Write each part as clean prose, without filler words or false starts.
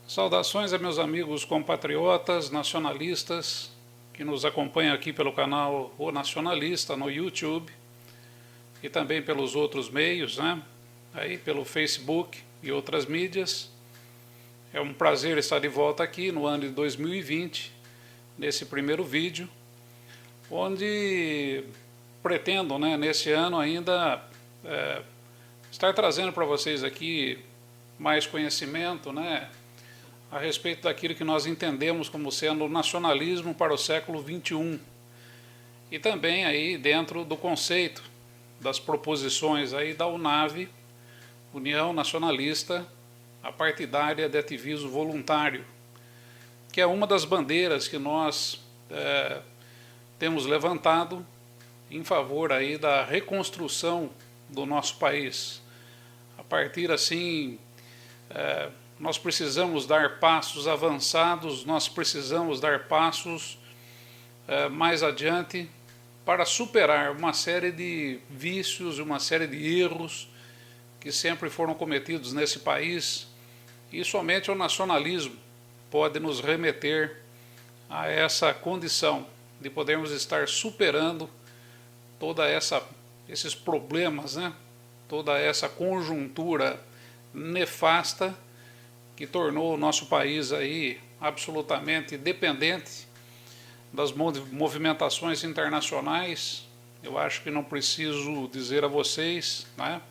Saudações a meus amigos compatriotas, nacionalistas, que nos acompanham aqui pelo canal O Nacionalista no YouTube e também pelos outros meios, né? Aí pelo Facebook e outras mídias. É um prazer estar de volta aqui no ano de 2020, nesse primeiro vídeo, onde pretendo, né, nesse ano ainda estar trazendo para vocês aqui mais conhecimento, né, a respeito daquilo que nós entendemos como sendo o nacionalismo para o século XXI. E também aí dentro do conceito das proposições aí da UNAV, União Nacionalista Apartidária de Ativismo Voluntário, que é uma das bandeiras que nós temos levantado em favor aí da reconstrução do nosso país. A partir assim, nós precisamos dar passos avançados, nós precisamos dar passos mais adiante para superar uma série de vícios, uma série de erros que sempre foram cometidos nesse país, e somente o nacionalismo pode nos remeter a essa condição de podermos estar superando toda esses problemas, né? Toda essa conjuntura nefasta que tornou o nosso país aí absolutamente dependente das movimentações internacionais. Eu acho que não preciso dizer a vocês, né?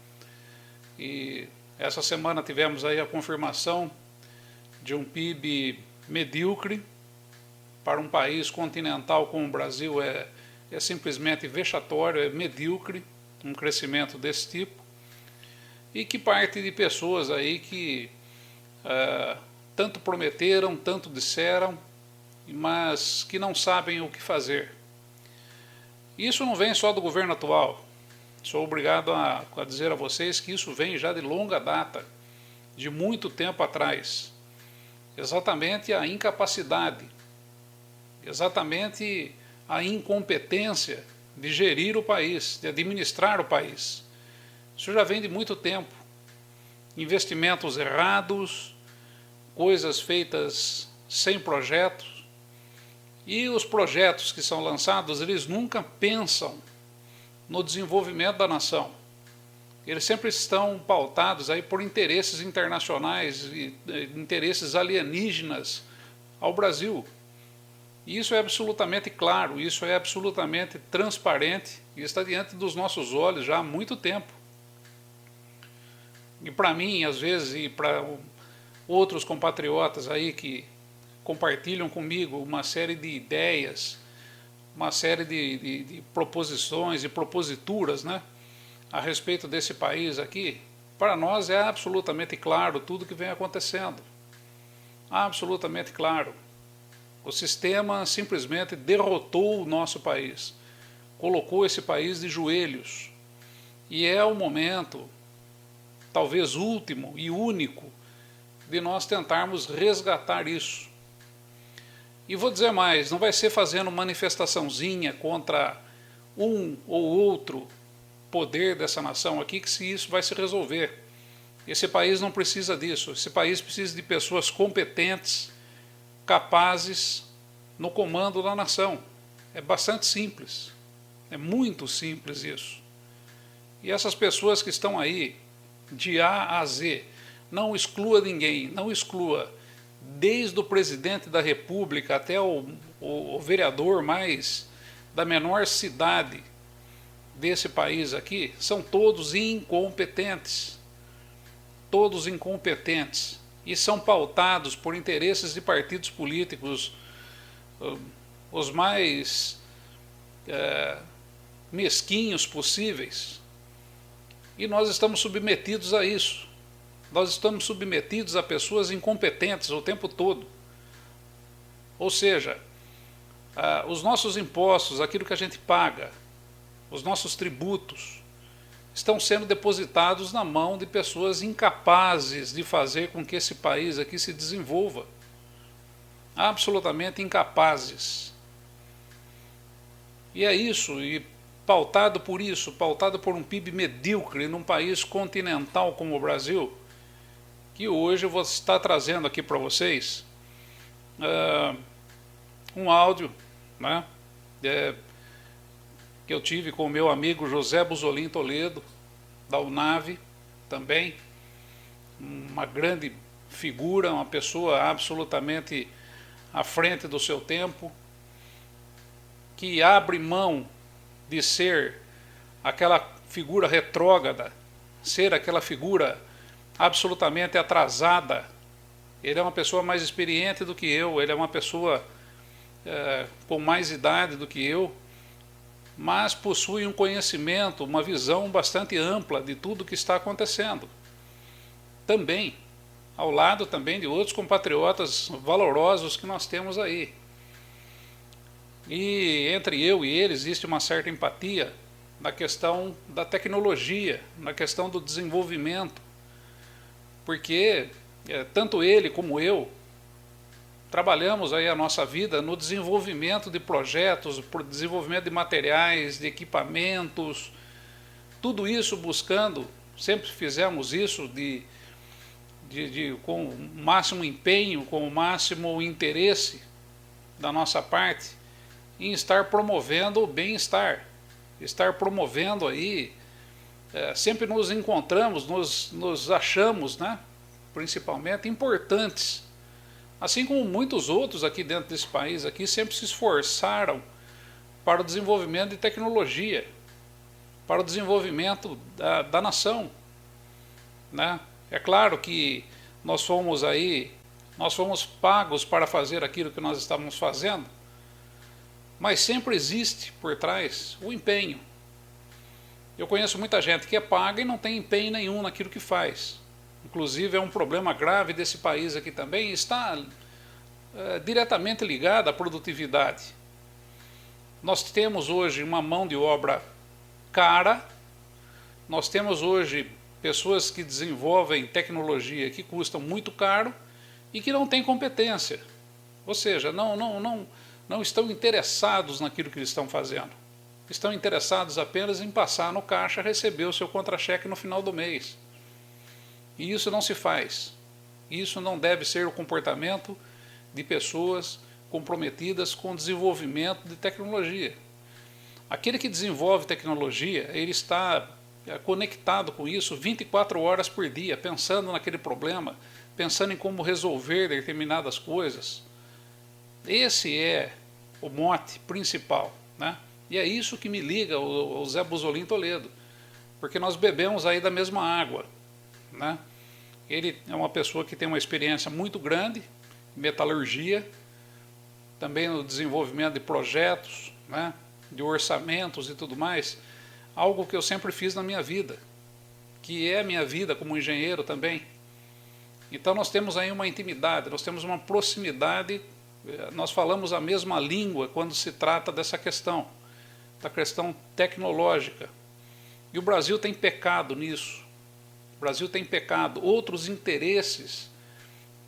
E essa semana tivemos aí a confirmação de um PIB medíocre para um país continental como o Brasil. É simplesmente vexatório, é medíocre um crescimento desse tipo, e que parte de pessoas aí que tanto prometeram, tanto disseram, mas que não sabem o que fazer. Isso não vem só do governo atual. Sou obrigado a dizer a vocês que isso vem já de longa data, de muito tempo atrás. Exatamente a incapacidade, exatamente a incompetência de gerir o país, de administrar o país. Isso já vem de muito tempo. Investimentos errados, coisas feitas sem projetos, e os projetos que são lançados, eles nunca pensam no desenvolvimento da nação. Eles sempre estão pautados aí por interesses internacionais e interesses alienígenas ao Brasil. E isso é absolutamente claro, isso é absolutamente transparente e está diante dos nossos olhos já há muito tempo. E para mim, às vezes, e para outros compatriotas aí que compartilham comigo uma série de ideias, uma série de proposições e proposituras, né, a respeito desse país aqui, para nós é absolutamente claro tudo que vem acontecendo. Absolutamente claro. O sistema simplesmente derrotou o nosso país, colocou esse país de joelhos. E é o momento, talvez último e único, de nós tentarmos resgatar isso. E vou dizer mais, não vai ser fazendo manifestaçãozinha contra um ou outro poder dessa nação aqui que isso vai se resolver. Esse país não precisa disso, esse país precisa de pessoas competentes, capazes no comando da nação. É bastante simples, é muito simples isso. E essas pessoas que estão aí, de A a Z, não exclua ninguém, não exclua, desde o presidente da República até o vereador mais da menor cidade desse país aqui, são todos incompetentes. Todos incompetentes. E são pautados por interesses de partidos políticos, os mais mesquinhos possíveis. E nós estamos submetidos a isso. Nós estamos submetidos a pessoas incompetentes o tempo todo. Ou seja, os nossos impostos, aquilo que a gente paga, os nossos tributos, estão sendo depositados na mão de pessoas incapazes de fazer com que esse país aqui se desenvolva. Absolutamente incapazes. E é isso, e pautado por isso, pautado por um PIB medíocre num país continental como o Brasil, que hoje eu vou estar trazendo aqui para vocês um áudio, né, que eu tive com o meu amigo José Buzolin Toledo, da UNAV também, uma grande figura, uma pessoa absolutamente à frente do seu tempo, que abre mão de ser aquela figura retrógrada, ser aquela figura absolutamente atrasada. Ele é uma pessoa mais experiente do que eu, ele é uma pessoa com mais idade do que eu, mas possui um conhecimento, uma visão bastante ampla de tudo que está acontecendo. Também, ao lado também de outros compatriotas valorosos que nós temos aí. E entre eu e ele existe uma certa empatia na questão da tecnologia, na questão do desenvolvimento, porque tanto ele como eu trabalhamos aí a nossa vida no desenvolvimento de projetos, por desenvolvimento de materiais, de equipamentos, tudo isso buscando, sempre fizemos isso com o máximo empenho, com o máximo interesse da nossa parte em estar promovendo o bem-estar, estar promovendo aí, sempre nos encontramos, nos achamos, né, principalmente importantes. Assim como muitos outros aqui dentro desse país aqui sempre se esforçaram para o desenvolvimento de tecnologia, para o desenvolvimento da nação, né? É claro que nós fomos pagos para fazer aquilo que nós estávamos fazendo, mas sempre existe por trás o empenho. Eu conheço muita gente que é paga e não tem empenho nenhum naquilo que faz. Inclusive é um problema grave desse país aqui também, está diretamente ligado à produtividade. Nós temos hoje uma mão de obra cara, nós temos hoje pessoas que desenvolvem tecnologia que custam muito caro e que não têm competência, ou seja, não estão interessados naquilo que eles estão fazendo, estão interessados apenas em passar no caixa, receber o seu contra-cheque no final do mês. E isso não se faz. Isso não deve ser o comportamento de pessoas comprometidas com o desenvolvimento de tecnologia. Aquele que desenvolve tecnologia, ele está conectado com isso 24 horas por dia, pensando naquele problema, pensando em como resolver determinadas coisas. Esse é o mote principal, né? E é isso que me liga ao Zé Buzolin Toledo, porque nós bebemos aí da mesma água, né? Ele é uma pessoa que tem uma experiência muito grande em metalurgia, também no desenvolvimento de projetos, né, de orçamentos e tudo mais, algo que eu sempre fiz na minha vida, que é a minha vida como engenheiro também. Então nós temos aí uma intimidade, nós temos uma proximidade, nós falamos a mesma língua quando se trata dessa questão, da questão tecnológica. E o Brasil tem pecado nisso. O Brasil tem pecado, outros interesses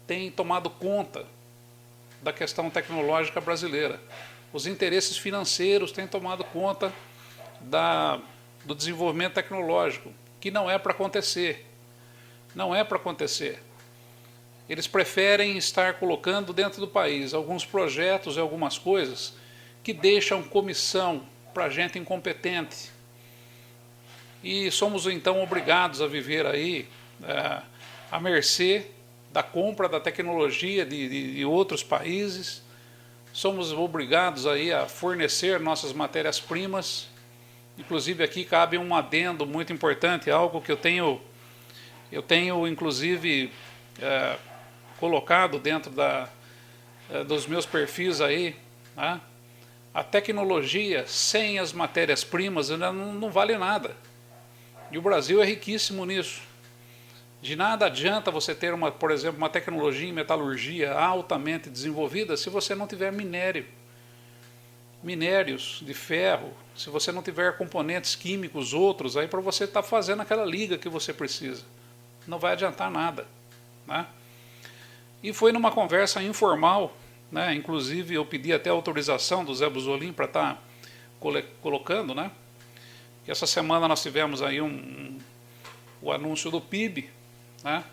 têm tomado conta da questão tecnológica brasileira. Os interesses financeiros têm tomado conta do desenvolvimento tecnológico, que não é para acontecer. Não é para acontecer. Eles preferem estar colocando dentro do país alguns projetos e algumas coisas que deixam comissão para gente incompetente. E somos então obrigados a viver aí à mercê da compra da tecnologia de outros países, somos obrigados aí a fornecer nossas matérias-primas. Inclusive aqui cabe um adendo muito importante, algo que eu tenho inclusive colocado dentro dos meus perfis aí, né? A tecnologia sem as matérias-primas não vale nada. E o Brasil é riquíssimo nisso. De nada adianta você ter, por exemplo, uma tecnologia em metalurgia altamente desenvolvida se você não tiver minérios de ferro, se você não tiver componentes químicos outros aí para você estar fazendo aquela liga que você precisa. Não vai adiantar nada, né? E foi numa conversa informal, né? Inclusive eu pedi até autorização do Zé Buzolin para estar colocando, né? Que essa semana nós tivemos aí o anúncio do PIB, né?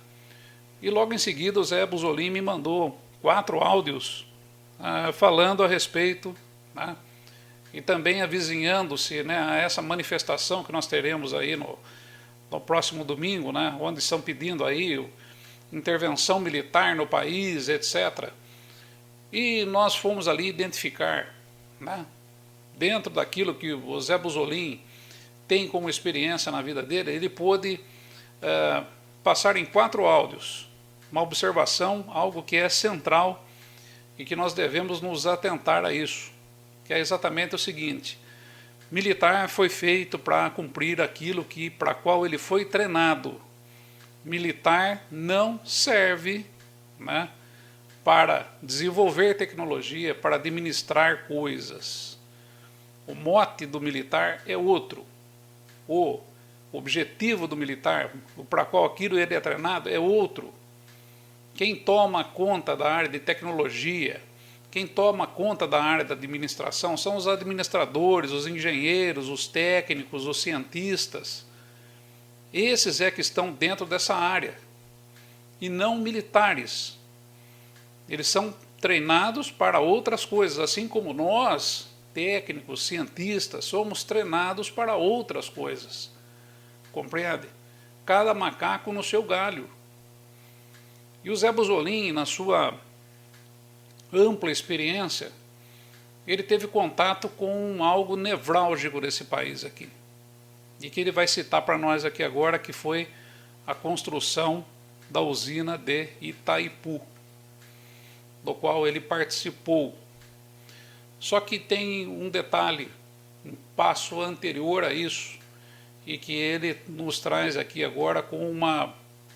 E logo em seguida o Zé Busolin me mandou 4 áudios falando a respeito, né, e também avizinhando-se, né, a essa manifestação que nós teremos aí no próximo domingo, né, onde estão pedindo aí intervenção militar no país, etc. E nós fomos ali identificar, né, dentro daquilo que o Zé Busolin tem como experiência na vida dele, ele pôde passar em 4 áudios uma observação, algo que é central e que nós devemos nos atentar a isso, que é exatamente o seguinte: militar foi feito para cumprir aquilo para qual ele foi treinado. Militar não serve, né, para desenvolver tecnologia, para administrar coisas. O mote do militar é outro. O objetivo do militar, para qual aquilo ele é treinado, é outro. Quem toma conta da área de tecnologia, quem toma conta da área da administração são os administradores, os engenheiros, os técnicos, os cientistas. Esses é que estão dentro dessa área, e não militares. Eles são treinados para outras coisas, assim como nós, técnicos, cientistas, somos treinados para outras coisas. Compreende? Cada macaco no seu galho. E o Zé Busolin, na sua ampla experiência, ele teve contato com algo nevrálgico desse país aqui, e que ele vai citar para nós aqui agora, que foi a construção da usina de Itaipu, do qual ele participou. Só que tem um detalhe, um passo anterior a isso, e que ele nos traz aqui agora com uma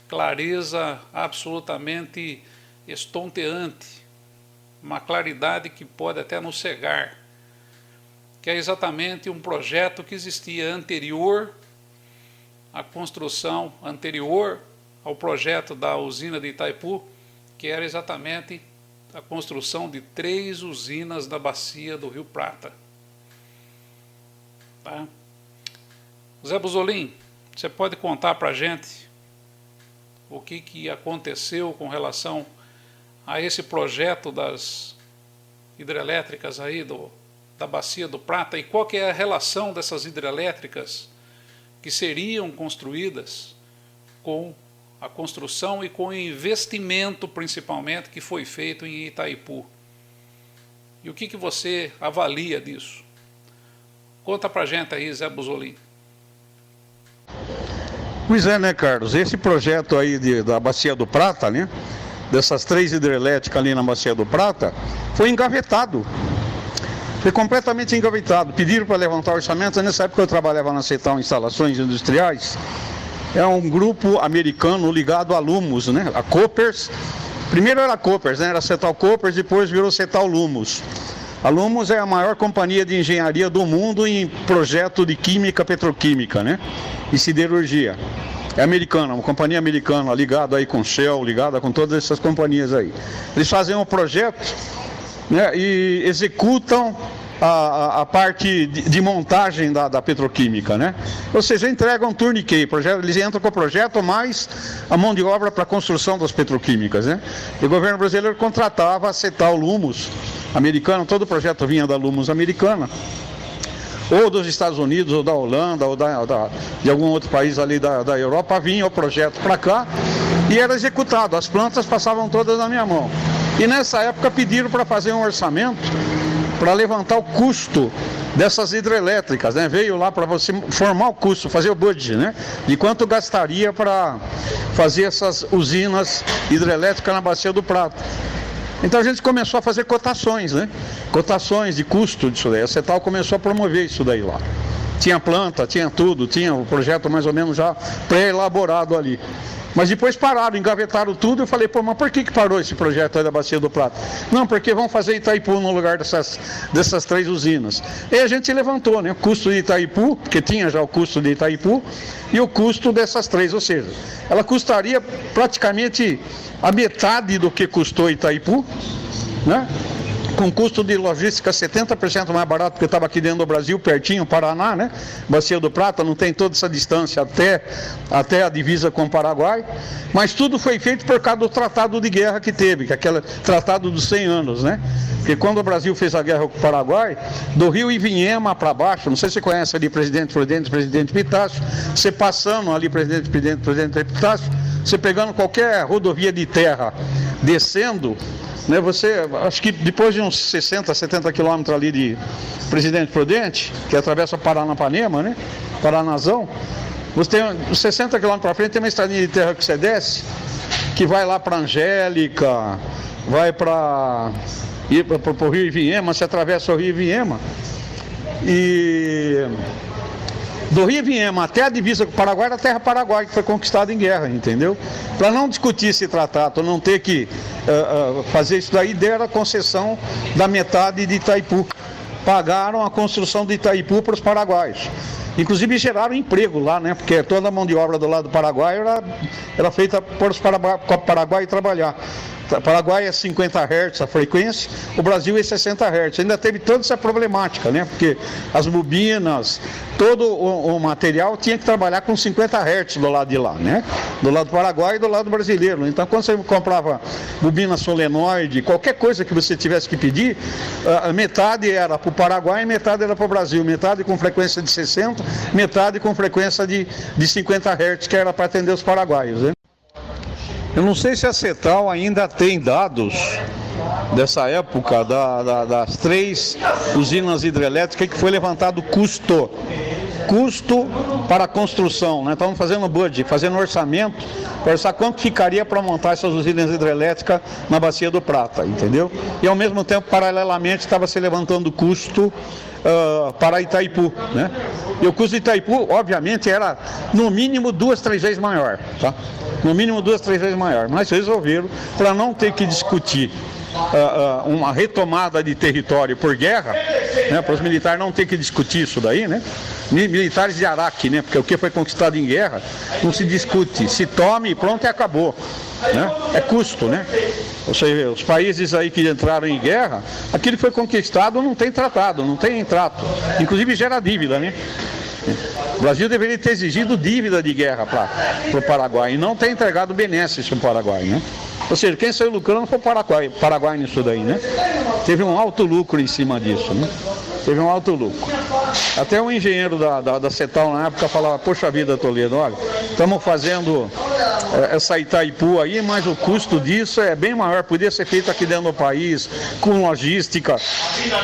clareza absolutamente estonteante, uma claridade que pode até nos cegar, que é exatamente um projeto que existia anterior à construção, anterior ao projeto da usina de Itaipu, que era exatamente a construção de 3 usinas da bacia do Rio Prata. Tá? Zé Busolin, você pode contar para a gente o que aconteceu com relação a esse projeto das hidrelétricas aí da bacia do Prata, e qual que é a relação dessas hidrelétricas que seriam construídas com a construção e com o investimento, principalmente, que foi feito em Itaipu? E o que você avalia disso? Conta pra gente aí, Zé Busolin. Pois é, né, Carlos? Esse projeto aí da Bacia do Prata, né, dessas 3 hidrelétricas ali na Bacia do Prata, foi engavetado. Foi completamente engavetado. Pediram para levantar orçamento. Nessa época eu trabalhava na Cetal Instalações Industriais. É um grupo americano ligado a Lummus, né? A Koppers. Primeiro era a Koppers, né? Era a Cetal Koppers, depois virou Cetal Lummus. A Lummus é a maior companhia de engenharia do mundo em projeto de química petroquímica, né? E siderurgia. É americana, uma companhia americana ligada aí com Shell, ligada com todas essas companhias aí. Eles fazem um projeto, né, e executam a parte de montagem da petroquímica, né? Ou seja, entregam um tourniquet, eles entram com o projeto mais a mão de obra para a construção das petroquímicas, né? E o governo brasileiro contratava a Cetal Lummus americana, todo o projeto vinha da Lummus americana, ou dos Estados Unidos, ou da Holanda, ou de algum outro país ali da Europa, vinha o projeto para cá e era executado, as plantas passavam todas na minha mão. E nessa época pediram para fazer um orçamento para levantar o custo dessas hidrelétricas, né? Veio lá para você formar o custo, fazer o budget, né? De quanto gastaria para fazer essas usinas hidrelétricas na Bacia do Prata. Então a gente começou a fazer cotações, né? Cotações de custo disso daí. A Cetal começou a promover isso daí lá. Tinha planta, tinha tudo, tinha o projeto mais ou menos já pré-elaborado ali. Mas depois pararam, engavetaram tudo. Eu falei, pô, mas por que parou esse projeto aí da Bacia do Prata? Não, porque vão fazer Itaipu no lugar dessas 3 usinas. E a gente levantou, né? O custo de Itaipu, porque tinha já o custo de Itaipu, e o custo dessas 3, ou seja, ela custaria praticamente a metade do que custou Itaipu, né? com custo de logística 70% mais barato, porque estava aqui dentro do Brasil, pertinho, Paraná, né? Bacia do Prata, não tem toda essa distância até a divisa com o Paraguai, mas tudo foi feito por causa do tratado de guerra que teve, que é aquele tratado dos 100 anos, né? Porque quando o Brasil fez a guerra com o Paraguai, do Rio Ivinhema para baixo, não sei se você conhece ali Presidente Prudente, Presidente Epitácio, você passando ali Presidente Epitácio, você pegando qualquer rodovia de terra, descendo, né, você, acho que depois de uns 60, 70 quilômetros ali de Presidente Prudente, que atravessa Paranapanema, né, Paranazão, você tem uns 60 quilômetros para frente, tem uma estradinha de terra que você desce, que vai lá para Angélica, vai para o Rio Ivinhema, você atravessa o Rio Ivinhema, e do Rio Ivinhema até a divisa com o Paraguai era a terra Paraguai, que foi conquistada em guerra, entendeu? Para não discutir esse tratado, não ter que fazer isso daí, deram a concessão da metade de Itaipu. Pagaram a construção de Itaipu para os paraguaios. Inclusive geraram emprego lá, né? Porque toda a mão de obra do lado do Paraguai era feita para os Paraguai trabalhar. Paraguai é 50 Hz a frequência, o Brasil é 60 Hz. Ainda teve toda essa problemática, né? Porque as bobinas, todo o material tinha que trabalhar com 50 Hz do lado de lá, né? Do lado do Paraguai e do lado brasileiro. Então, quando você comprava bobina solenoide, qualquer coisa que você tivesse que pedir, metade era para o Paraguai e metade era para o Brasil. Metade com frequência de 60, metade com frequência de 50 Hz, que era para atender os paraguaios, né? Eu não sei se a CETAL ainda tem dados dessa época das 3 usinas hidrelétricas que foi levantado custo para a construção, né? Estamos fazendo budget, fazendo orçamento para orçar quanto ficaria para montar essas usinas hidrelétricas na Bacia do Prata, entendeu? E ao mesmo tempo, paralelamente, estava se levantando custo para Itaipu, né? E o custo de Itaipu, obviamente, era no mínimo 2, 3 vezes maior, tá? No mínimo 2, 3 vezes maior, mas resolveram, para não ter que discutir uma retomada de território por guerra, né, para os militares não ter que discutir isso daí, né? Militares de Araque, né? Porque o que foi conquistado em guerra não se discute, se tome e pronto e acabou, né? É custo, né? Ou seja, os países aí que entraram em guerra, aquilo que foi conquistado não tem tratado, não tem trato, inclusive gera dívida, né? O Brasil deveria ter exigido dívida de guerra para o Paraguai e não ter entregado benesses para o Paraguai, né? Ou seja, quem saiu lucrando foi o Paraguai nisso daí, né? Teve um alto lucro em cima disso, né? Teve um alto lucro. Até um engenheiro da CETAL na época falava, poxa vida, Toledo, olha, estamos fazendo essa Itaipu aí, mas o custo disso é bem maior, podia ser feito aqui dentro do país, com logística,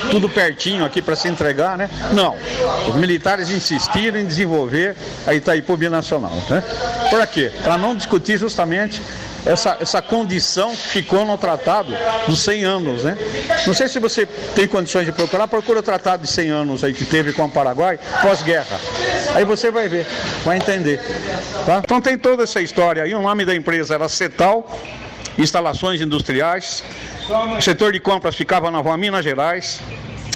tudo pertinho aqui para se entregar, né? Não, os militares insistiram em desenvolver a Itaipu binacional, né? Por quê? Para não discutir justamente essa condição que ficou no tratado dos 100 anos, né? Não sei se você tem condições de procurar, procura o tratado de 100 anos aí que teve com o Paraguai pós-guerra. Aí você vai ver, vai entender, tá? Então tem toda essa história aí, o nome da empresa era CETAL, Instalações Industriais, o setor de compras ficava na Rua Minas Gerais.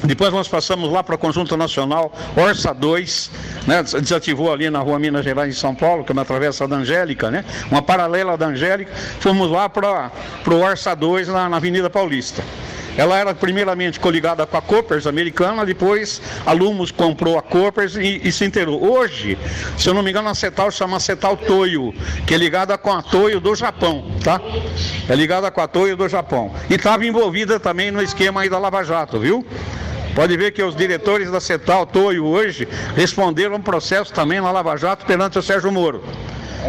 Depois nós passamos lá para o Conjunto Nacional, Orça 2, né? Desativou ali na Rua Minas Gerais, em São Paulo, que é uma travessa da Angélica, né? Uma paralela da Angélica, fomos lá para o Orça 2, na Avenida Paulista. Ela era primeiramente coligada com a Koppers americana, depois a Lumos comprou a Koppers e se inteirou. Hoje, se eu não me engano, a CETAL chama CETAL Toyo, que é ligada com a Toyo do Japão, tá? É ligada com a Toyo do Japão. E estava envolvida também no esquema aí da Lava Jato, viu? Pode ver que os diretores da CETAL Toyo hoje responderam um processo também na Lava Jato perante o Sérgio Moro.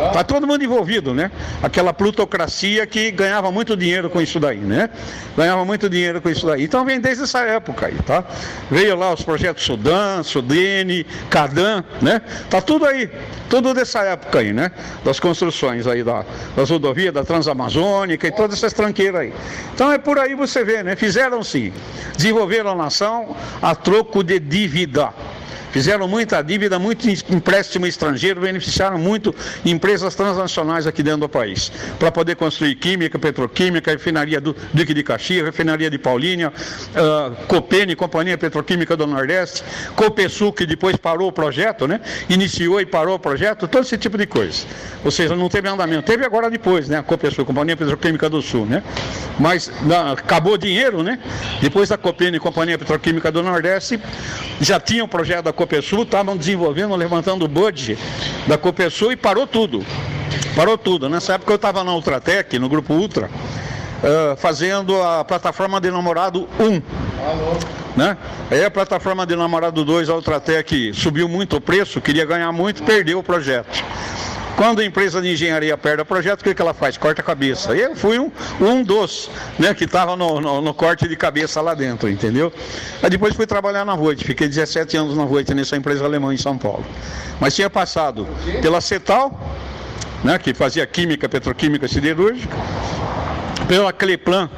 Está todo mundo envolvido, né? Aquela plutocracia que ganhava muito dinheiro com isso daí, né? Ganhava muito dinheiro com isso daí. Então vem desde essa época aí, tá? Veio lá os projetos Sudan, Sudene, Cadan, né? Tá tudo aí, tudo dessa época aí, né? Das construções aí das rodovias, da Transamazônica e todas essas tranqueiras aí. Então é por aí você vê, né? Fizeram sim, desenvolveram a nação a troco de dívida. Fizeram muita dívida, muito empréstimo estrangeiro, beneficiaram muito empresas transnacionais aqui dentro do país, para poder construir química, petroquímica, refinaria do Duque de Caxias, refinaria de Paulínia, Copene, Companhia Petroquímica do Nordeste, Copesul, que depois parou o projeto, né? Iniciou e parou o projeto, todo esse tipo de coisa. Ou seja, não teve andamento. Teve agora depois, né? A Copesul, Companhia Petroquímica do Sul, né? Mas acabou o dinheiro, né? Depois da Copene, Companhia Petroquímica do Nordeste, já tinha o projeto da Copesul, estavam desenvolvendo, levantando o budget da Copesul e parou tudo. Parou tudo. Nessa época eu estava na Ultratec, no Grupo Ultra, fazendo a plataforma de namorado 1. Né? Aí a plataforma de namorado 2, a Ultratec, subiu muito o preço, queria ganhar muito, perdeu o projeto. Quando a empresa de engenharia perde o projeto, o que ela faz? Corta a cabeça. E eu fui um dos, né, que estava no corte de cabeça lá dentro, entendeu? Aí depois fui trabalhar na Voith, fiquei 17 anos na Voith, nessa empresa alemã em São Paulo. Mas tinha passado pela Cetal, né, que fazia química, petroquímica, siderúrgica, pela Cleplan,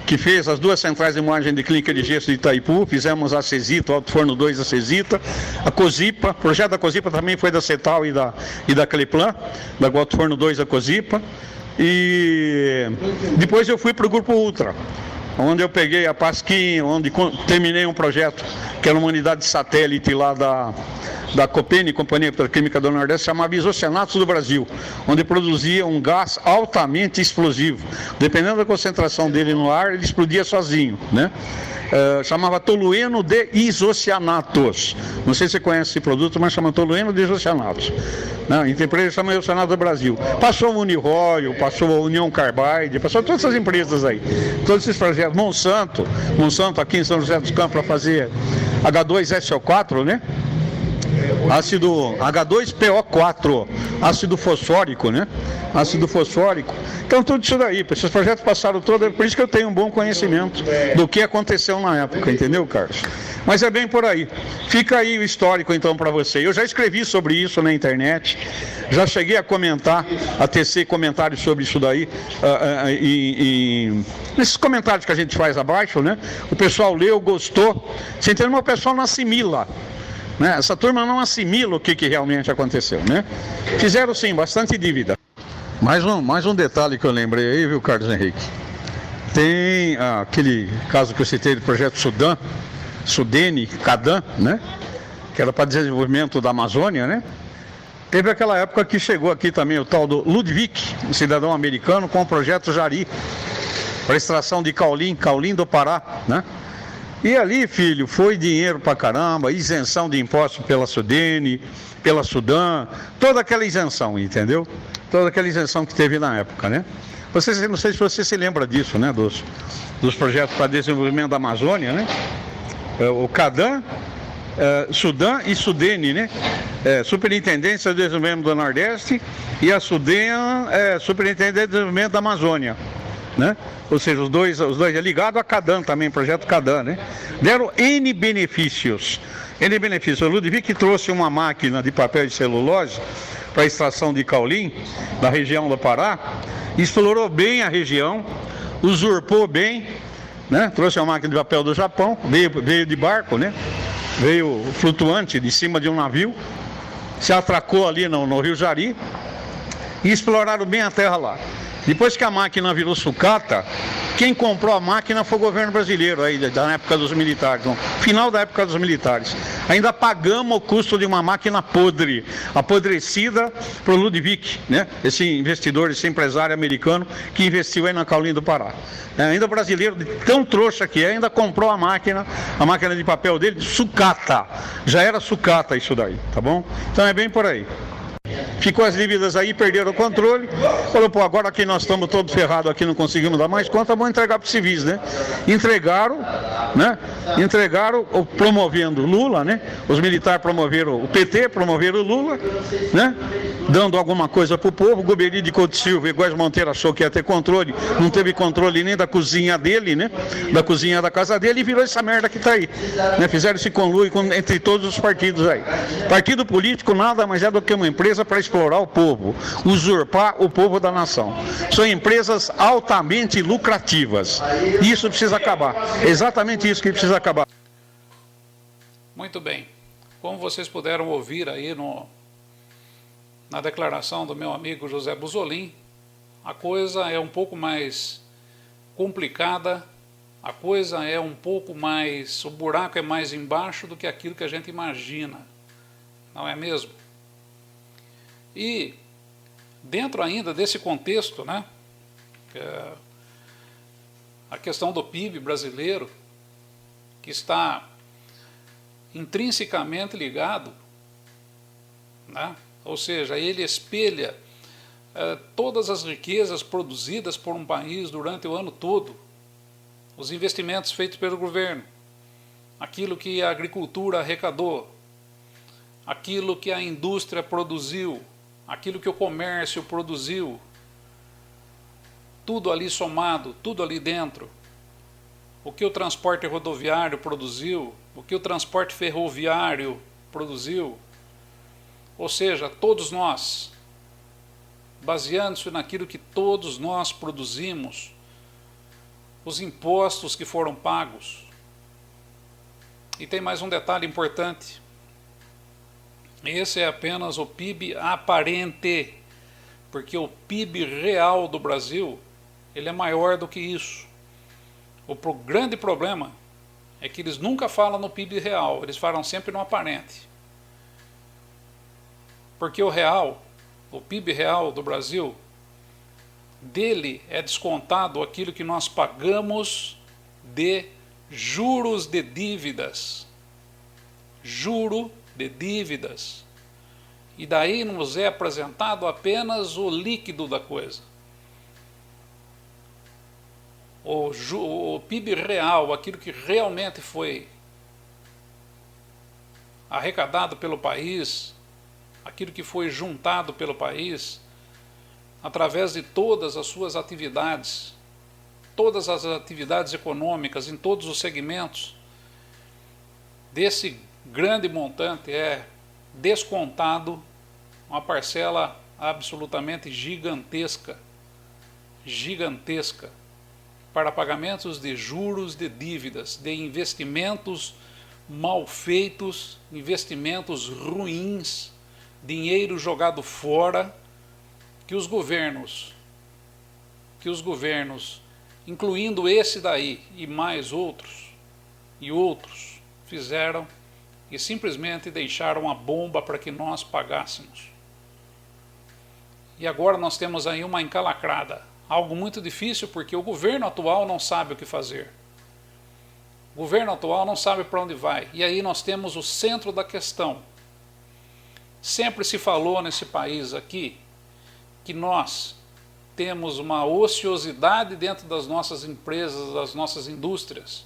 que fez as 2 centrais de moagem de clínica de gesso de Itaipu, fizemos a Cesita, o Alto Forno 2 da Cesita, a Cosipa, o projeto da Cosipa também foi da Cetal e da Cleplan, da Alto Forno 2 da Cosipa, e depois eu fui para o Grupo Ultra, onde eu peguei a Pasquim, onde terminei um projeto que era uma unidade de satélite lá da Copene, Companhia Petroquímica do Nordeste, chamava Isocianatos do Brasil, onde produzia um gás altamente explosivo. Dependendo da concentração dele no ar, ele explodia sozinho, né? Chamava tolueno de isocianatos. Não sei se você conhece esse produto, mas chama tolueno de isocianatos. Não, a empresa chama Isocianatos do Brasil. Passou a Uniroyal, passou a União Carbide, passou todas essas empresas aí. Todos esses projetos. Monsanto aqui em São José dos Campos para fazer H2SO4, né? Ácido H2PO4, ácido fosfórico, né? Ácido fosfórico. Então tudo isso daí, esses projetos passaram todos, por isso que eu tenho um bom conhecimento do que aconteceu na época, entendeu, Carlos? Mas é bem por aí. Fica aí o histórico então para você. Eu já escrevi sobre isso na internet, já cheguei a comentar, a tecer comentários sobre isso daí, nesses comentários que a gente faz abaixo, né? O pessoal leu, gostou, você entendeu? Mas o pessoal não assimila. Né? Essa turma não assimila o que realmente aconteceu, né? Fizeram sim, bastante dívida. Mais um detalhe que eu lembrei aí, viu, Carlos Henrique? Tem aquele caso que eu citei do projeto Sudene, Cadan, né? Que era para desenvolvimento da Amazônia, né? Teve aquela época que chegou aqui também o tal do Ludwig, um cidadão americano, com o projeto Jari, para extração de Caulim do Pará, né? E ali, filho, foi dinheiro pra caramba, isenção de impostos pela Sudene, pela Sudan, toda aquela isenção, entendeu? Toda aquela isenção que teve na época, né? Não sei se você se lembra disso, né? Dos projetos para desenvolvimento da Amazônia, né? O Cadan, Sudan e Sudene, né? Superintendência de Desenvolvimento do Nordeste e a Sudene, Superintendência de Desenvolvimento da Amazônia. Né? Ou seja, os dois é ligado a Cadan também, projeto Cadan, né? Deram N benefícios. O Ludwig trouxe uma máquina de papel e celulose para extração de Caulim, da região do Pará, explorou bem a região, usurpou bem, né? Trouxe uma máquina de papel do Japão, veio de barco, né? Veio flutuante de cima de um navio, se atracou ali no Rio Jari e exploraram bem a terra lá. Depois que a máquina virou sucata, quem comprou a máquina foi o governo brasileiro, aí, da época dos militares, no final da época dos militares. Ainda pagamos o custo de uma máquina podre, apodrecida para o Ludwig, né? Esse investidor, esse empresário americano que investiu aí na Caulim do Pará. Ainda brasileiro, tão trouxa que é, ainda comprou a máquina de papel dele, sucata. Já era sucata isso daí, tá bom? Então é bem por aí. Ficou as dívidas aí, perderam o controle. Falou, pô, agora que nós estamos todos ferrados aqui, não conseguimos dar mais conta, vamos entregar para os civis, né? Entregaram, promovendo Lula, né? Os militares promoveram o PT, promoveram o Lula, né? Dando alguma coisa para o povo. O Gobeli de Couto Silva, igual Monteiro, achou que ia ter controle, não teve controle nem da cozinha dele, né? Da cozinha da casa dele, e virou essa merda que está aí, né? Fizeram esse conluio entre todos os partidos aí. Partido político nada mais é do que uma empresa para explorar o povo, usurpar o povo da nação. São empresas altamente lucrativas. Isso precisa acabar. É exatamente isso que precisa acabar. Muito bem. como vocês puderam ouvir aí na declaração do meu amigo José Buzolin, a coisa é um pouco mais complicada, a coisa é um pouco mais, o buraco é mais embaixo do que aquilo que a gente imagina, não é mesmo? E dentro ainda desse contexto, né, a questão do PIB brasileiro, que está intrinsecamente ligado, né, ou seja, ele espelha todas as riquezas produzidas por um país durante o ano todo, os investimentos feitos pelo governo, aquilo que a agricultura arrecadou, aquilo que a indústria produziu, aquilo que o comércio produziu, tudo ali somado, tudo ali dentro. O que o transporte rodoviário produziu, o que o transporte ferroviário produziu, ou seja, todos nós, baseando-se naquilo que todos nós produzimos, os impostos que foram pagos. E tem mais um detalhe importante. Esse é apenas o PIB aparente, porque o PIB real do Brasil, ele é maior do que isso. O grande problema é que eles nunca falam no PIB real, eles falam sempre no aparente. Porque o real, o PIB real do Brasil, dele é descontado aquilo que nós pagamos de juros de dívidas. Juro de dívidas. E daí nos é apresentado apenas o líquido da coisa. O PIB real, aquilo que realmente foi arrecadado pelo país, aquilo que foi juntado pelo país, através de todas as suas atividades, todas as atividades econômicas, em todos os segmentos, desse grande montante é descontado uma parcela absolutamente gigantesca, gigantesca, para pagamentos de juros de dívidas, de investimentos mal feitos, investimentos ruins, dinheiro jogado fora, que os governos, incluindo esse daí e mais outros, fizeram e simplesmente deixaram a bomba para que nós pagássemos. E agora nós temos aí uma encalacrada, algo muito difícil porque o governo atual não sabe o que fazer. O governo atual não sabe para onde vai. E aí nós temos o centro da questão. Sempre se falou nesse país aqui que nós temos uma ociosidade dentro das nossas empresas, das nossas indústrias.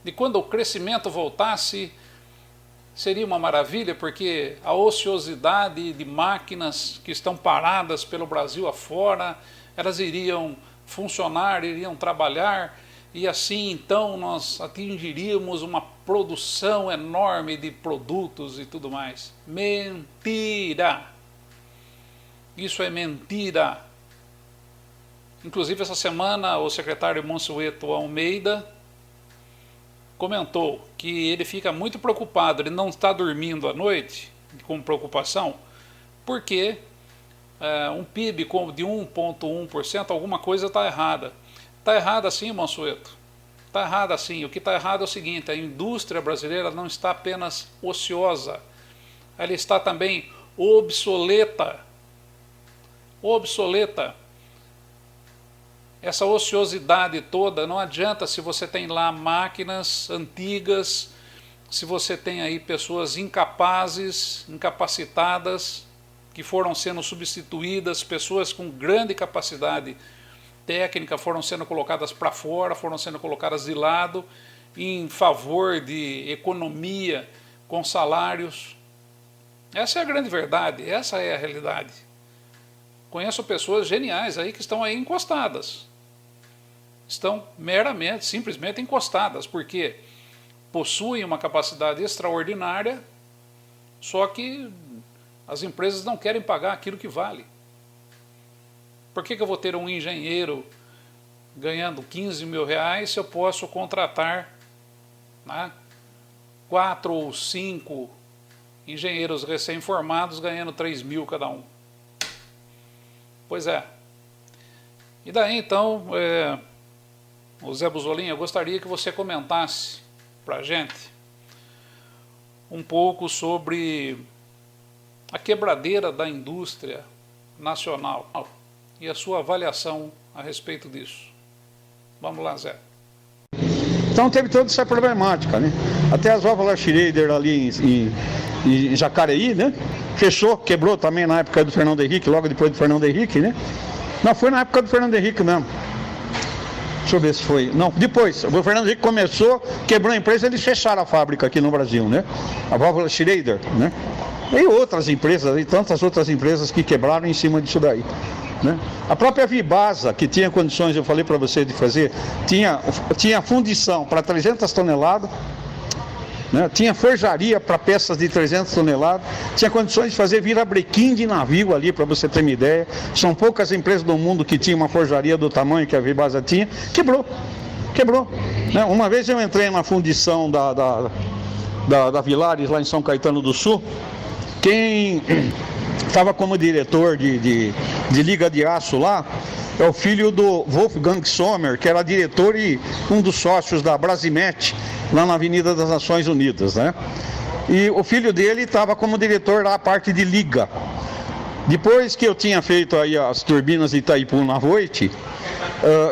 E quando o crescimento voltasse, seria uma maravilha, porque a ociosidade de máquinas que estão paradas pelo Brasil afora, elas iriam funcionar, iriam trabalhar, e assim então nós atingiríamos uma produção enorme de produtos e tudo mais. Mentira! Isso é mentira. Inclusive essa semana o secretário Monsueto Almeida comentou que ele fica muito preocupado, ele não está dormindo à noite com preocupação, porque um PIB de 1,1%, alguma coisa está errada. Está errada sim, Monsueto. Está errada sim. O que está errado é o seguinte, a indústria brasileira não está apenas ociosa, ela está também obsoleta. Obsoleta. Essa ociosidade toda, não adianta se você tem lá máquinas antigas, se você tem aí pessoas incapazes, incapacitadas, que foram sendo substituídas, pessoas com grande capacidade técnica foram sendo colocadas para fora, foram sendo colocadas de lado, em favor de economia, com salários. Essa é a grande verdade, essa é a realidade. Conheço pessoas geniais aí que estão aí encostadas. Estão meramente, simplesmente encostadas, porque possuem uma capacidade extraordinária, só que as empresas não querem pagar aquilo que vale. Por que eu vou ter um engenheiro ganhando 15 mil reais se eu posso contratar 4 ou 5 engenheiros recém-formados ganhando 3 mil cada um. Pois é. E daí então, o Zé Busolin, eu gostaria que você comentasse para a gente um pouco sobre a quebradeira da indústria nacional e a sua avaliação a respeito disso. Vamos lá, Zé. Então teve toda essa problemática, né? Até as válvulas Schrader ali em Jacareí, né? Fechou, quebrou também na época do Fernando Henrique, logo depois do Fernando Henrique, né? Não, foi na época do Fernando Henrique mesmo. Deixa eu ver se foi. Não, depois. O Fernando Henrique começou, quebrou a empresa, eles fecharam a fábrica aqui no Brasil, né? A válvula Schrader, né? E outras empresas, e tantas outras empresas que quebraram em cima disso daí, né? A própria Vibasa, que tinha condições, eu falei para você de fazer, tinha fundição para 300 toneladas, né? Tinha forjaria para peças de 300 toneladas, tinha condições de fazer virabrequim de navio ali, para você ter uma ideia. São poucas empresas do mundo que tinham uma forjaria do tamanho que a Vibasa tinha. Quebrou, né? Uma vez eu entrei na fundição da Vilares, lá em São Caetano do Sul. Quem estava como diretor de liga de aço lá é o filho do Wolfgang Sommer, que era diretor e um dos sócios da Brasimet, lá na Avenida das Nações Unidas, né? E o filho dele estava como diretor lá, a parte de liga. Depois que eu tinha feito aí as turbinas de Itaipu na Voit,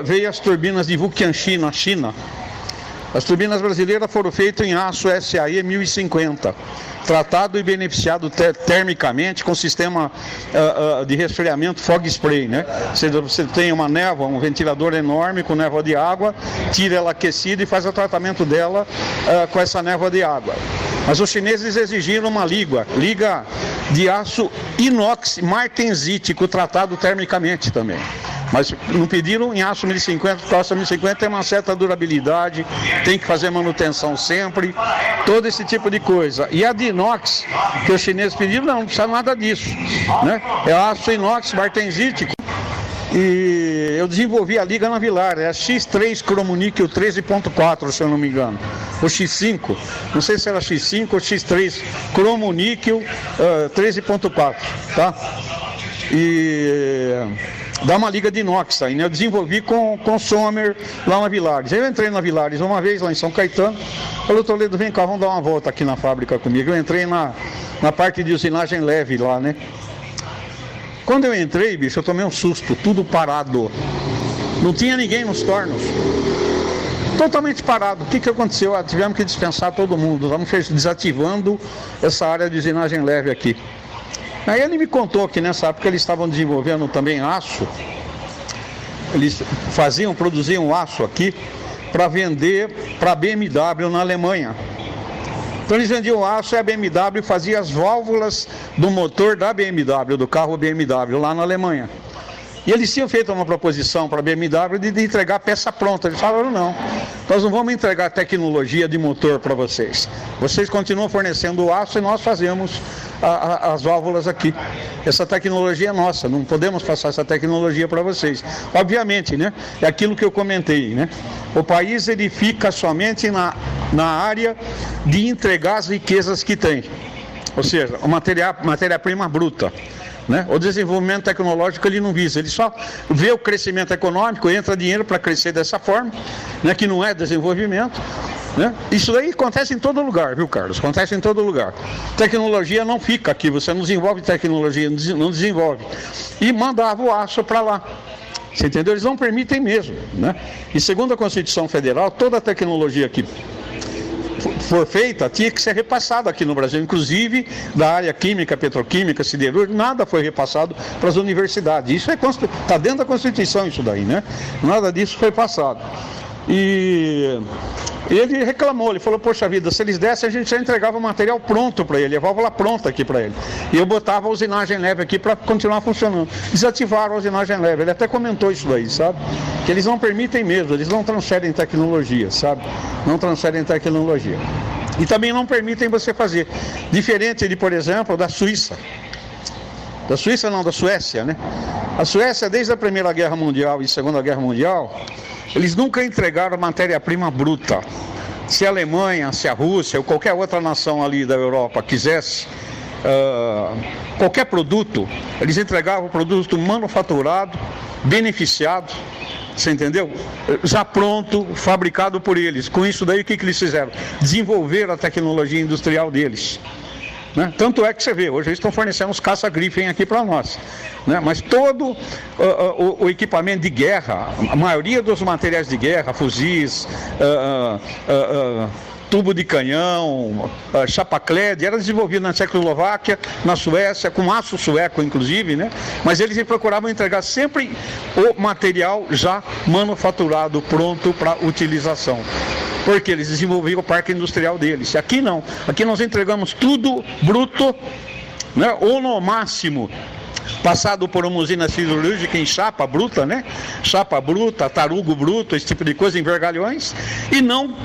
veio as turbinas de Wuqianxi na China. As turbinas brasileiras foram feitas em aço SAE 1050, tratado e beneficiado termicamente com sistema de resfriamento fog spray, né? Você tem uma névoa, um ventilador enorme com névoa de água, tira ela aquecida e faz o tratamento dela com essa névoa de água. Mas os chineses exigiram uma liga de aço inox martensítico tratado termicamente também. Mas não pediram em aço 1050, porque o aço 1050 tem uma certa durabilidade, tem que fazer manutenção sempre, todo esse tipo de coisa. E a de inox, que os chineses pediram, não precisa nada disso, né? É aço inox martensítico. E eu desenvolvi a liga na Vilar, é a X3 cromoníquel 13.4, se eu não me engano. O X5, não sei se era X5 ou X3 cromoníquel 13.4, tá? E dá uma liga de inox aí, né? Eu desenvolvi com o Sommer lá na Vilares. Eu entrei na Vilares uma vez lá em São Caetano, falou: Toledo, vem cá, vamos dar uma volta aqui na fábrica comigo. Eu entrei na parte de usinagem leve lá, né? Quando eu entrei, bicho, eu tomei um susto, tudo parado. Não tinha ninguém nos tornos. Totalmente parado. O que aconteceu? Tivemos que dispensar todo mundo. Estamos desativando essa área de usinagem leve aqui. Aí ele me contou que nessa época eles estavam desenvolvendo também aço. Eles produziam aço aqui para vender para a BMW na Alemanha. Então eles vendiam aço e a BMW fazia as válvulas do motor da BMW, do carro BMW, lá na Alemanha. E eles tinham feito uma proposição para a BMW de entregar peça pronta. Eles falaram: não, nós não vamos entregar tecnologia de motor para vocês. Vocês continuam fornecendo o aço e nós fazemos as válvulas aqui. Essa tecnologia é nossa, não podemos passar essa tecnologia para vocês. Obviamente, né? É aquilo que eu comentei, né? O país ele fica somente na área de entregar as riquezas que tem. Ou seja, a matéria-prima bruta. Né? O desenvolvimento tecnológico ele não visa, ele só vê o crescimento econômico, entra dinheiro para crescer dessa forma, né? Que não é desenvolvimento, né? Isso aí acontece em todo lugar, viu, Carlos? Acontece em todo lugar. Tecnologia não fica aqui, você não desenvolve tecnologia, não desenvolve. E mandava o aço para lá. Você entendeu? Eles não permitem mesmo, né? E segundo a Constituição Federal, toda a tecnologia que for feita, tinha que ser repassada aqui no Brasil, inclusive da área química, petroquímica, siderúrgica, nada foi repassado para as universidades. Isso está dentro da Constituição, isso daí, né? Nada disso foi passado. E ele reclamou, ele falou: poxa vida, se eles dessem, a gente já entregava o material pronto para ele, a válvula pronta aqui para ele. E eu botava a usinagem leve aqui para continuar funcionando. Desativaram a usinagem leve, ele até comentou isso daí, sabe? Que eles não permitem mesmo, eles não transferem tecnologia, sabe? Não transferem tecnologia. E também não permitem você fazer. Diferente de, por exemplo, da Suíça. Da Suíça não, da Suécia, né? A Suécia, desde a Primeira Guerra Mundial e Segunda Guerra Mundial, eles nunca entregaram matéria-prima bruta. Se a Alemanha, se a Rússia ou qualquer outra nação ali da Europa quisesse qualquer produto, eles entregavam produto manufaturado, beneficiado, você entendeu? Já pronto, fabricado por eles. Com isso daí, o que eles fizeram? Desenvolver a tecnologia industrial deles. Né? Tanto é que você vê, hoje eles estão fornecendo os caça-Gripen aqui para nós. Né? Mas todo o equipamento de guerra, a maioria dos materiais de guerra, fuzis, tubo de canhão, chapacled, era desenvolvido na Tchecoslováquia, na Suécia, com aço sueco inclusive, né? Mas eles procuravam entregar sempre o material já manufaturado, pronto para utilização. Porque eles desenvolviam o parque industrial deles. Aqui não, aqui nós entregamos tudo bruto, né? Ou no máximo passado por uma usina siderúrgica em chapa bruta, né? Chapa bruta, tarugo bruto, esse tipo de coisa, em vergalhões, e não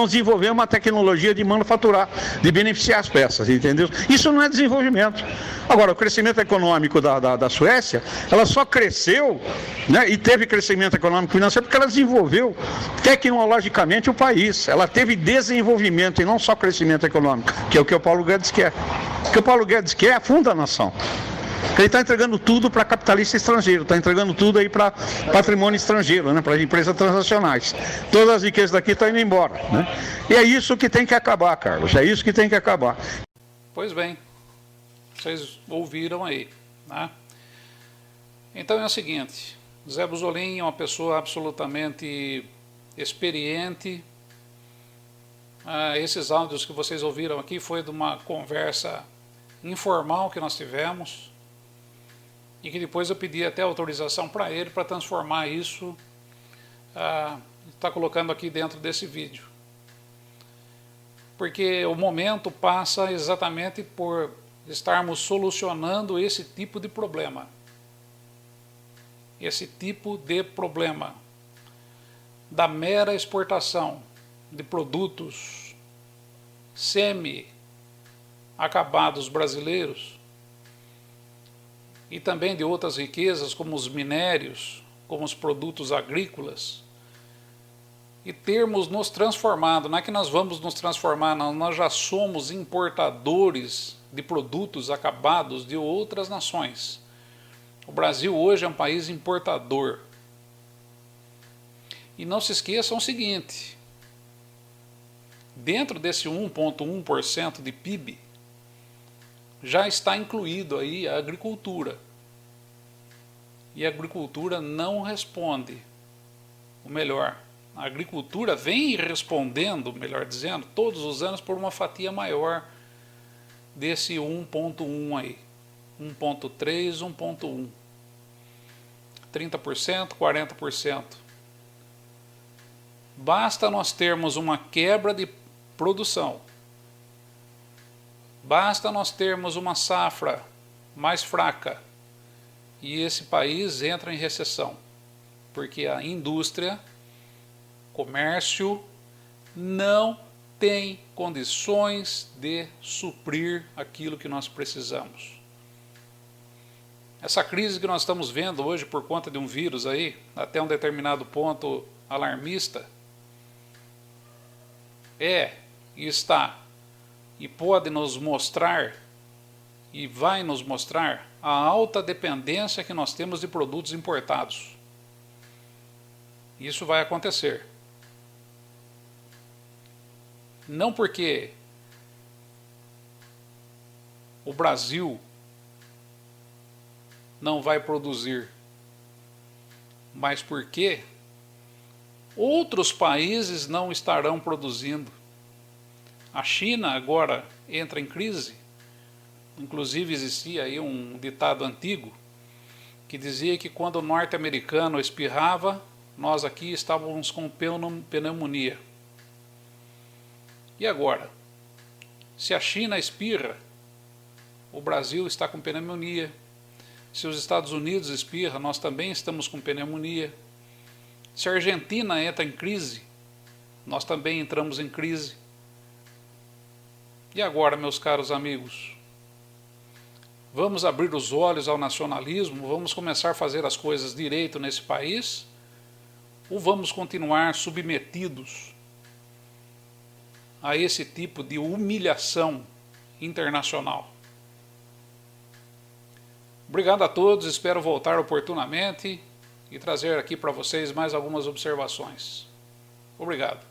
desenvolver uma tecnologia de manufaturar, de beneficiar as peças, entendeu? Isso não é desenvolvimento. Agora, o crescimento econômico da Suécia, ela só cresceu, né, e teve crescimento econômico e financeiro porque ela desenvolveu tecnologicamente o país. Ela teve desenvolvimento e não só crescimento econômico, que é o que o Paulo Guedes quer. O que o Paulo Guedes quer é a funda nação. Ele está entregando tudo para capitalista estrangeiro, está entregando tudo aí para patrimônio estrangeiro, né, para empresas transnacionais. Todas as riquezas daqui estão indo embora. Né? E é isso que tem que acabar, Carlos, é isso que tem que acabar. Pois bem, vocês ouviram aí. Né? Então é o seguinte, Zé Buzolin é uma pessoa absolutamente experiente. Esses áudios que vocês ouviram aqui foi de uma conversa informal que nós tivemos, e que depois eu pedi até autorização para ele para transformar isso, está colocando aqui dentro desse vídeo. Porque o momento passa exatamente por estarmos solucionando esse tipo de problema. Esse tipo de problema da mera exportação de produtos semi-acabados brasileiros, e também de outras riquezas, como os minérios, como os produtos agrícolas, e termos nos transformado. Não é que nós vamos nos transformar, não, nós já somos importadores de produtos acabados de outras nações. O Brasil hoje é um país importador. E não se esqueçam o seguinte, dentro desse 1,1% de PIB, já está incluído aí a agricultura. E a agricultura não responde. Ou melhor, a agricultura vem respondendo, melhor dizendo, todos os anos por uma fatia maior desse 1,1 aí. 1,3, 1,1. 30%, 40%. Basta nós termos uma quebra de produção. Basta nós termos uma safra mais fraca e esse país entra em recessão, porque a indústria, comércio, não tem condições de suprir aquilo que nós precisamos. Essa crise que nós estamos vendo hoje por conta de um vírus aí, até um determinado ponto alarmista, está e pode nos mostrar, e vai nos mostrar, a alta dependência que nós temos de produtos importados. Isso vai acontecer. Não porque o Brasil não vai produzir, mas porque outros países não estarão produzindo. A China agora entra em crise. Inclusive existia aí um ditado antigo que dizia que quando o norte-americano espirrava, nós aqui estávamos com pneumonia. E agora? Se a China espirra, o Brasil está com pneumonia. Se os Estados Unidos espirram, nós também estamos com pneumonia. Se a Argentina entra em crise, nós também entramos em crise. E agora, meus caros amigos, vamos abrir os olhos ao nacionalismo, vamos começar a fazer as coisas direito nesse país, ou vamos continuar submetidos a esse tipo de humilhação internacional? Obrigado a todos, espero voltar oportunamente e trazer aqui para vocês mais algumas observações. Obrigado.